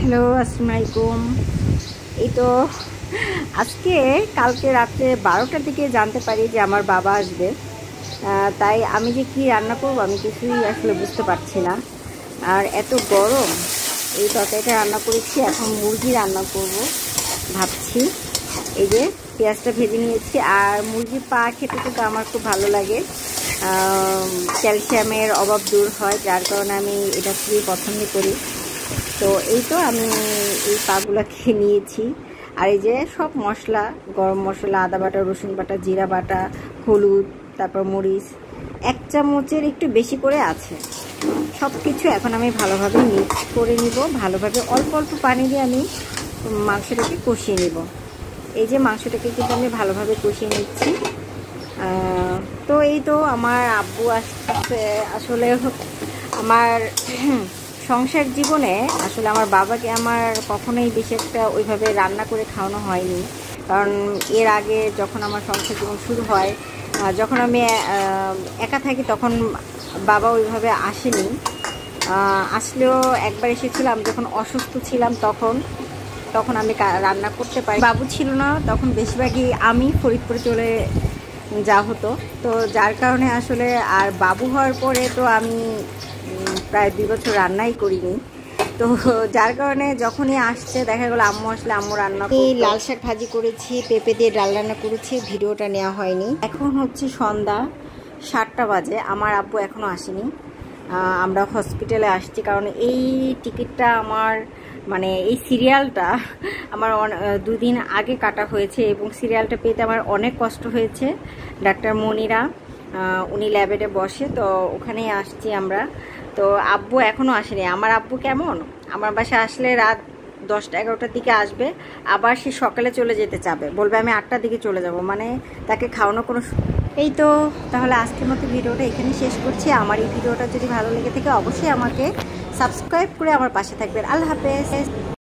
Hello, আসসালামু আলাইকুম। এই তো আজকে কালকে রাত্রে 12টার দিকে জানতে পারি যে আমার বাবা আসবে। তাই আমি যে কি রান্না করব আমি কিছুই আসলে বুঝতে পারছি না। আর এত গরম, এই তরকারিটা রান্না করেছি, এখন মুরগি রান্না করব ভাবছি। এই যে পেঁয়াজটা ভেজে নিয়েছি, আর মুরগির পা খেতে কিন্তু আমার খুব ভালো লাগে। ক্যালসিয়ামের অভাব দূর হয়, যার কারণে আমি এটা খুবই পছন্দ করি। তো এই তো আমি এই পাগুলা খেয়ে নিয়েছি। আর এই যে সব মশলা, গরম মশলা, আদা বাটা, রসুন বাটা, জিরা বাটা, হলুদ, তারপর মরিচ 1 চামচের একটু বেশি করে আছে। সব কিছু এখন আমি ভালোভাবে মিক্স করে নিব। ভালোভাবে অল্প অল্প পানি দিয়ে আমি মাংসটাকে কষিয়ে নিব। এই যে মাংসটাকে কিন্তু আমি ভালোভাবে কষিয়ে নিচ্ছি। তো এই তো আমার আব্বু আসছে। আসলে আমার সংসার জীবনে আসলে আমার বাবাকে আমার কখনোই বেশি একটা ওইভাবে রান্না করে খাওয়ানো হয়নি। কারণ এর আগে যখন আমার সংসার জীবন শুরু হয়, যখন আমি একা থাকি, তখন বাবা ওইভাবে আসেনি। আসলেও একবার এসেছিলাম যখন অসুস্থ ছিলাম, তখন আমি রান্না করতে পারি। বাবু ছিল না, তখন বেশিরভাগই আমি ফরিদপুরে চলে যাওয়া হতো। তো যার কারণে আসলে, আর বাবু হওয়ার পরে তো আমি প্রায় 2 বছর রান্নাই করিনি। তো যার কারণে যখনই আসছে দেখা গেলো আম্মু আসলে আম্মু রান্না করে। লাল শাক ভাজি করেছি, পেঁপে দিয়ে ডাল রান্না করেছি, ভিডিওটা নেওয়া হয়নি। এখন হচ্ছে সন্ধ্যা 7টা বাজে, আমার আব্বু এখনও আসেনি। আমরা হসপিটালে আসছি, কারণ এই টিকিটটা আমার, মানে এই সিরিয়ালটা আমার 2 দিন আগে কাটা হয়েছে, এবং সিরিয়ালটা পেতে আমার অনেক কষ্ট হয়েছে। ডাক্তার মনিরা, উনি ল্যাবেটে বসে, তো ওখানেই আসছি আমরা। তো আব্বু এখনও আসেনি। আমার আব্বু কেমন, আমার বাসায় আসলে রাত 10টা-11টার দিকে আসবে, আবার সে সকালে চলে যেতে চাবে, বলবে আমি 8টার দিকে চলে যাব, মানে তাকে খাওয়ানো কোনো। এই তো তাহলে আজকের মতো ভিডিওটা এখানে শেষ করছি। আমার এই ভিডিওটা যদি ভালো লেগে থাকে অবশ্যই আমাকে সাবস্ক্রাইব করে আমার পাশে থাকবেন। আল্লাহ হাফেজ।